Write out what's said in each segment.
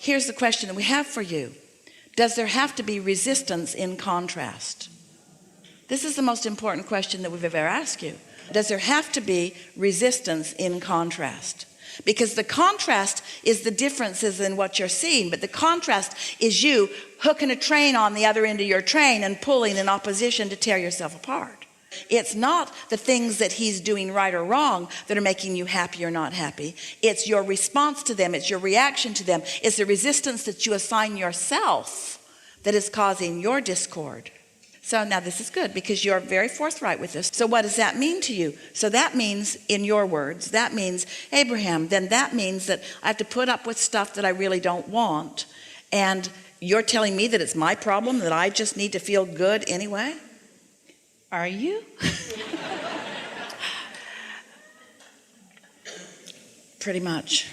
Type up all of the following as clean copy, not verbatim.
here's the question that we have for you. Does there have to be resistance in contrast? This is the most important question that we've ever asked you. Does there have to be resistance in contrast? Because the contrast is the differences in what you're seeing, but the contrast is you hooking a train on the other end of your train and pulling in opposition to tear yourself apart. It's not the things that he's doing right or wrong that are making you happy or not happy. It's your response to them. It's your reaction to them. It's the resistance that you assign yourself that is causing your discord. So now this is good because you're very forthright with this. So what does that mean to you? So that means, in your words, that means, Abraham, then that means that I have to put up with stuff that I really don't want. And you're telling me that it's my problem, that I just need to feel good anyway? Are you? Pretty much.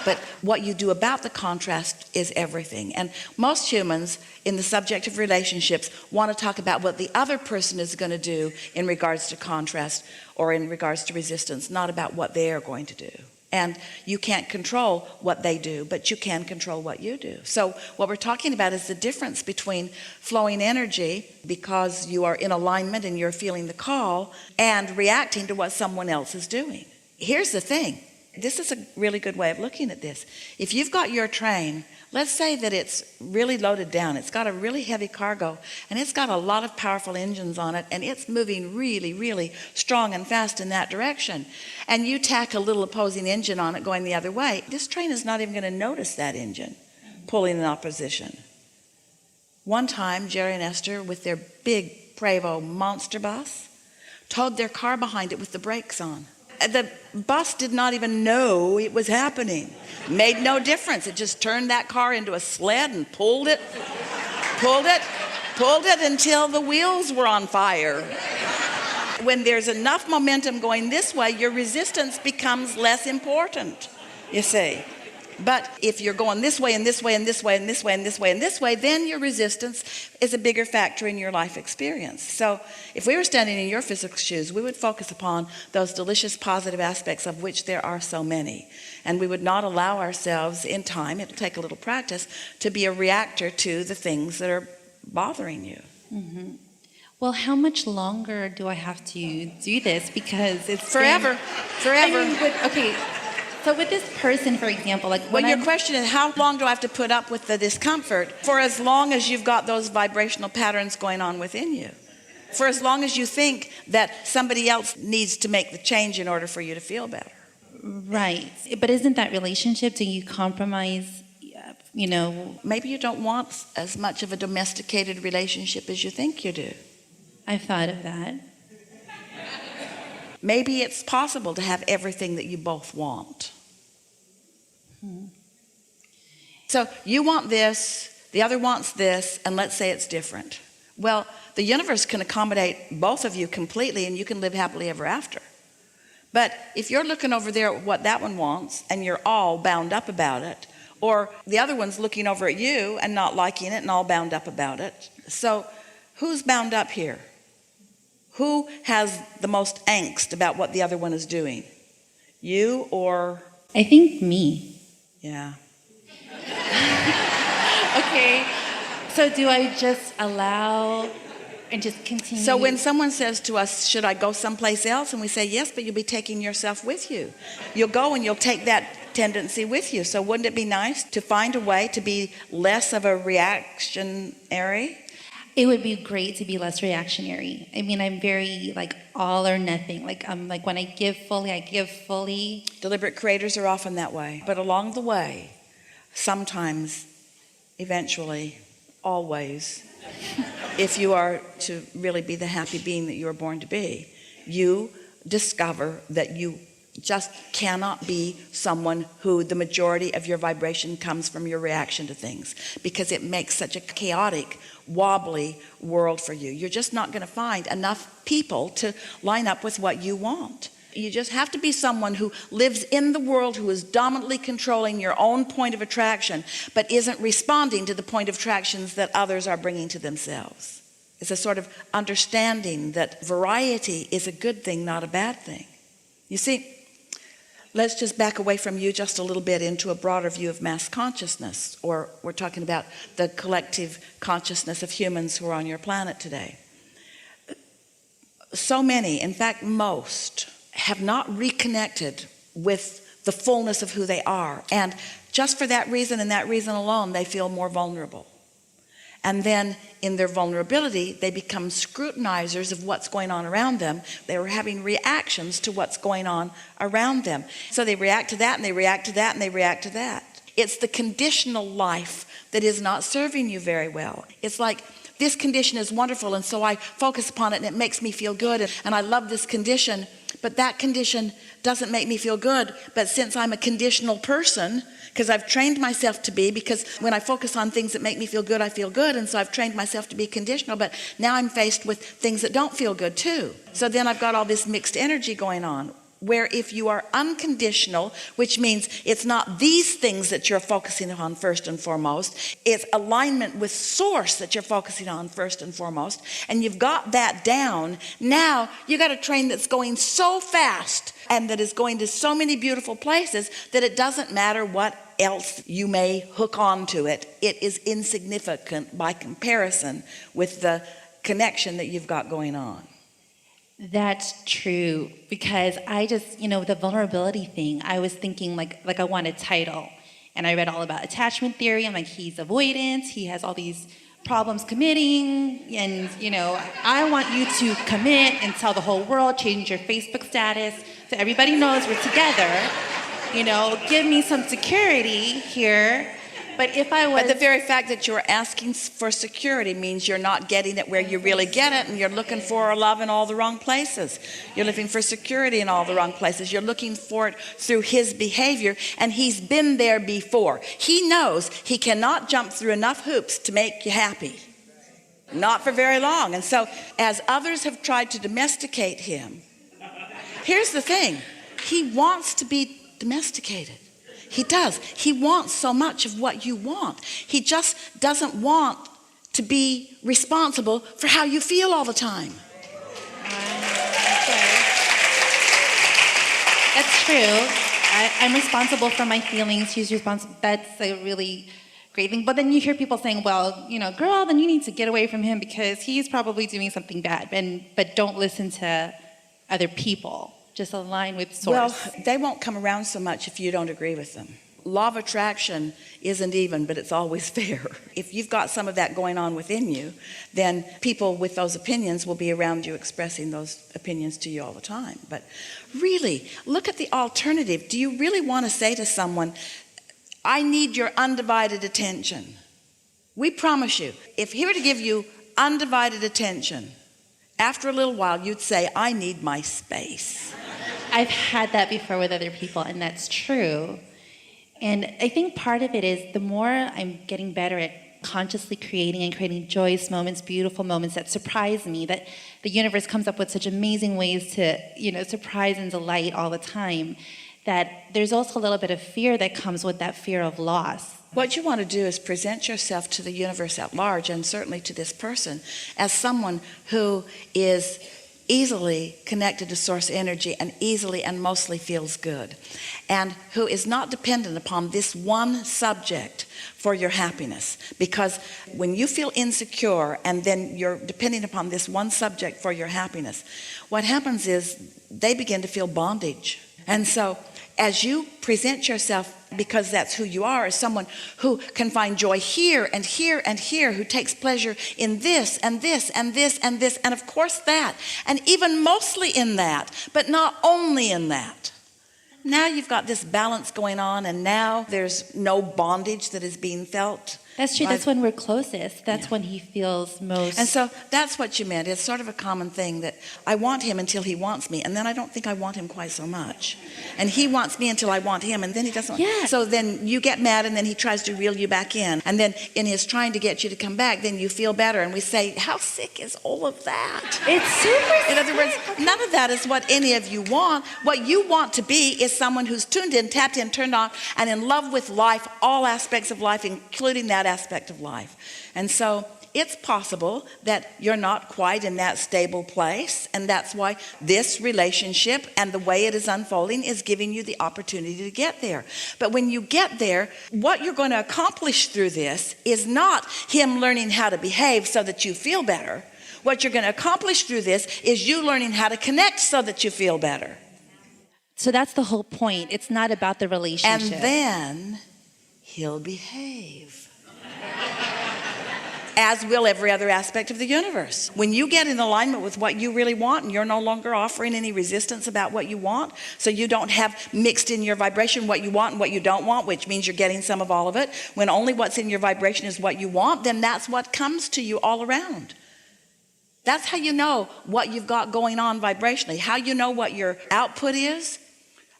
But what you do about the contrast is everything. And most humans in the subject of relationships want to talk about what the other person is going to do in regards to contrast or in regards to resistance, not about what they are going to do. And you can't control what they do, but you can control what you do. So what we're talking about is the difference between flowing energy because you are in alignment and you're feeling the call and reacting to what someone else is doing. Here's the thing. This is a really good way of looking at this. If you've got your train, let's say that it's really loaded down. It's got a really heavy cargo and it's got a lot of powerful engines on it and it's moving really, really strong and fast in that direction. And you tack a little opposing engine on it going the other way. This train is not even going to notice that engine pulling in opposition. One time, Jerry and Esther, with their big Prevost monster bus, towed their car behind it with the brakes on. The bus did not even know it was happening. Made no difference. It just turned that car into a sled and pulled it until the wheels were on fire. When there's enough momentum going this way, your resistance becomes less important, you see. But if you're going this way and this way and this way and this way and this way and this way, then your resistance is a bigger factor in your life experience. So if we were standing in your physical shoes, we would focus upon those delicious positive aspects of which there are so many. And we would not allow ourselves in time, it'll take a little practice, to be a reactor to the things that are bothering you. Mm-hmm. Well, how much longer do I have to do this? Because it's forever. I mean, okay. So with this person, for example, like when your question is, how long do I have to put up with the discomfort? For as long as you've got those vibrational patterns going on within you. For as long as you think that somebody else needs to make the change in order for you to feel better. Right. But isn't that relationship, do you compromise, you know? Maybe you don't want as much of a domesticated relationship as you think you do. I've thought of that. Maybe it's possible to have everything that you both want. So you want this, the other wants this, and let's say it's different. Well, the universe can accommodate both of you completely and you can live happily ever after. But if you're looking over there at what that one wants and you're all bound up about it, or the other one's looking over at you and not liking it and all bound up about it. So who's bound up here? Who has the most angst about what the other one is doing? You or? I think me. Yeah. Okay. So do I just allow and just continue? So when someone says to us, should I go someplace else? And we say, yes, but you'll be taking yourself with you. You'll go and you'll take that tendency with you. So wouldn't it be nice to find a way to be less of a reactionary? It would be great to be less reactionary. I mean, I'm very like all or nothing. Like I'm like when I give fully, I give fully. Deliberate creators are often that way. But along the way, sometimes, eventually, always, if you are to really be the happy being that you were born to be, you discover that you just cannot be someone who the majority of your vibration comes from your reaction to things, because it makes such a chaotic, wobbly world for you. You're just not going to find enough people to line up with what you want. You just have to be someone who lives in the world, who is dominantly controlling your own point of attraction, but isn't responding to the point of attractions that others are bringing to themselves. It's a sort of understanding that variety is a good thing, not a bad thing. You see, Let's just back away from you just a little bit into a broader view of mass consciousness, or we're talking about the collective consciousness of humans who are on your planet today. So many, in fact most, have not reconnected with the fullness of who they are, and just for that reason and that reason alone they feel more vulnerable. And then in their vulnerability, they become scrutinizers of what's going on around them. They were having reactions to what's going on around them. So they react to that, and they react to that, and they react to that. It's the conditional life that is not serving you very well. It's like, this condition is wonderful, and so I focus upon it, and it makes me feel good, and I love this condition, but that condition doesn't make me feel good. But since I'm a conditional person, because I've trained myself to be, because when I focus on things that make me feel good, I feel good, and so I've trained myself to be conditional, but now I'm faced with things that don't feel good too. So then I've got all this mixed energy going on, where if you are unconditional, which means it's not these things that you're focusing on first and foremost, it's alignment with source that you're focusing on first and foremost, and you've got that down, now you got a train that's going so fast and that is going to so many beautiful places that it doesn't matter what else you may hook onto it. It is insignificant by comparison with the connection that you've got going on. That's true, because I just, the vulnerability thing, I was thinking like I want a title, and I read all about attachment theory. I'm like, he's avoidant, he has all these problems committing, and I want you to commit and tell the whole world, change your Facebook status so everybody knows we're together, give me some security here. But the very fact that you're asking for security means you're not getting it where you really get it, and you're looking for love in all the wrong places. You're looking for security in all the wrong places. You're looking for it through his behavior, and he's been there before. He knows he cannot jump through enough hoops to make you happy. Not for very long. And so as others have tried to domesticate him, here's the thing. He wants to be domesticated. He does. He wants so much of what you want. He just doesn't want to be responsible for how you feel all the time. That's true. I'm responsible for my feelings. He's responsible. That's a really great thing. But then you hear people saying, well, girl, then you need to get away from him because he's probably doing something bad. But don't listen to other people. Just align with source. Well, they won't come around so much if you don't agree with them. Law of attraction isn't even, but it's always fair. If you've got some of that going on within you, then people with those opinions will be around you expressing those opinions to you all the time. But really, look at the alternative. Do you really want to say to someone, I need your undivided attention? We promise you, if he were to give you undivided attention, after a little while, you'd say, I need my space. I've had that before with other people, and that's true. And I think part of it is the more I'm getting better at consciously creating and creating joyous moments, beautiful moments that surprise me, that the universe comes up with such amazing ways to, surprise and delight all the time, that there's also a little bit of fear that comes with that fear of loss. What you want to do is present yourself to the universe at large, and certainly to this person, as someone who is easily connected to source energy and easily and mostly feels good, and who is not dependent upon this one subject for your happiness. Because when you feel insecure and then you're depending upon this one subject for your happiness, what happens is they begin to feel bondage. And so as you present yourself, because that's who you are, as someone who can find joy here and here and here, who takes pleasure in this and this and this and this, and of course that, and even mostly in that, but not only in that. Now you've got this balance going on, and now there's no bondage that is being felt. That's true. That's when we're closest. That's when he feels most. And so that's what you meant. It's sort of a common thing that I want him until he wants me, and then I don't think I want him quite so much. And he wants me until I want him, and then he doesn't. Yeah. So then you get mad, and then he tries to reel you back in. And then in his trying to get you to come back, then you feel better. And we say, how sick is all of that? It's super In other words, none of that is what any of you want. What you want to be is someone who's tuned in, tapped in, turned on, and in love with life, all aspects of life, including that aspect of life. And so it's possible that you're not quite in that stable place, and that's why this relationship and the way it is unfolding is giving you the opportunity to get there. But when you get there, what you're going to accomplish through this is not him learning how to behave so that you feel better. What you're going to accomplish through this is you learning how to connect so that you feel better. So that's the whole point. It's not about the relationship. And then he'll behave. As will every other aspect of the universe. When you get in alignment with what you really want, and you're no longer offering any resistance about what you want, so you don't have mixed in your vibration what you want and what you don't want, which means you're getting some of all of it. When only what's in your vibration is what you want, then that's what comes to you all around. That's how you know what you've got going on vibrationally. How you know what your output is,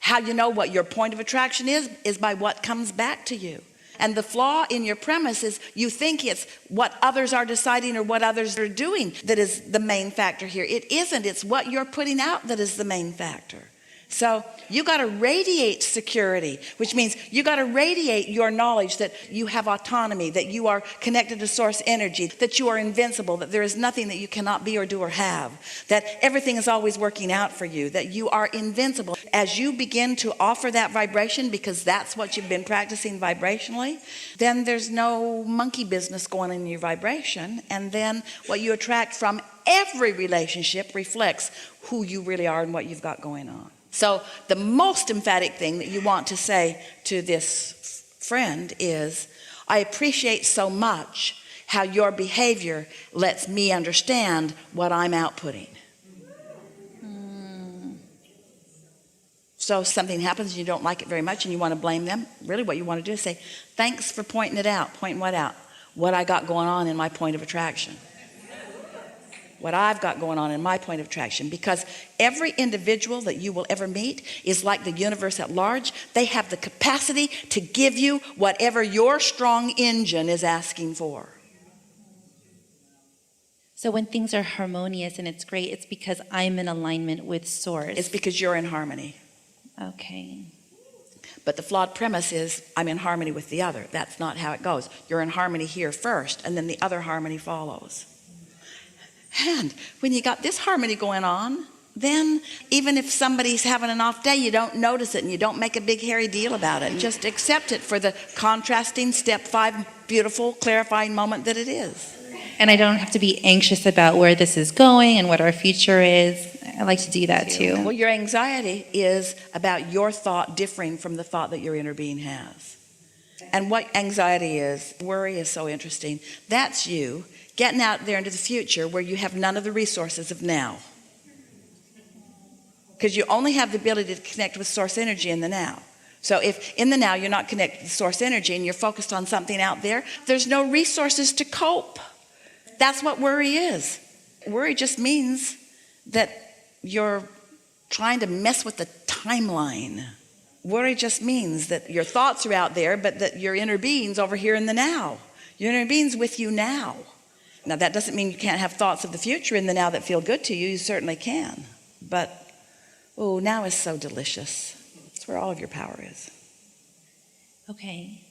how you know what your point of attraction is by what comes back to you. And the flaw in your premise is you think it's what others are deciding or what others are doing that is the main factor here. It isn't. It's what you're putting out that is the main factor. So you got to radiate security, which means you got to radiate your knowledge that you have autonomy, that you are connected to source energy, that you are invincible, that there is nothing that you cannot be or do or have, that everything is always working out for you, that you are invincible. As you begin to offer that vibration, because that's what you've been practicing vibrationally, then there's no monkey business going in your vibration. And then what you attract from every relationship reflects who you really are and what you've got going on. So the most emphatic thing that you want to say to this friend is, I appreciate so much how your behavior lets me understand what I'm outputting. So something happens and you don't like it very much and you want to blame them. Really what you want to do is say, thanks for pointing it out. Pointing what out? What I got going on in my point of attraction. What I've got going on in my point of attraction, because every individual that you will ever meet is like the universe at large. They have the capacity to give you whatever your strong engine is asking for. So when things are harmonious and it's great, it's because I'm in alignment with source. It's because you're in harmony. Okay. But the flawed premise is I'm in harmony with the other. That's not how it goes. You're in harmony here first, and then the other harmony follows. And when you got this harmony going on, then even if somebody's having an off day, you don't notice it and you don't make a big hairy deal about it. Just accept it for the contrasting step 5 beautiful clarifying moment that it is. And I don't have to be anxious about where this is going and what our future is. I like to do that too. Well, your anxiety is about your thought differing from the thought that your inner being has. And what anxiety is, worry is so interesting. That's you getting out there into the future where you have none of the resources of now. Because you only have the ability to connect with source energy in the now. So if in the now you're not connected to source energy and you're focused on something out there, there's no resources to cope. That's what worry is. Worry just means that you're trying to mess with the timeline. Worry just means that your thoughts are out there, but that your inner being's over here in the now. Your inner being's with you now. Now, that doesn't mean you can't have thoughts of the future in the now that feel good to you. You certainly can. But, now is so delicious. It's where all of your power is. Okay.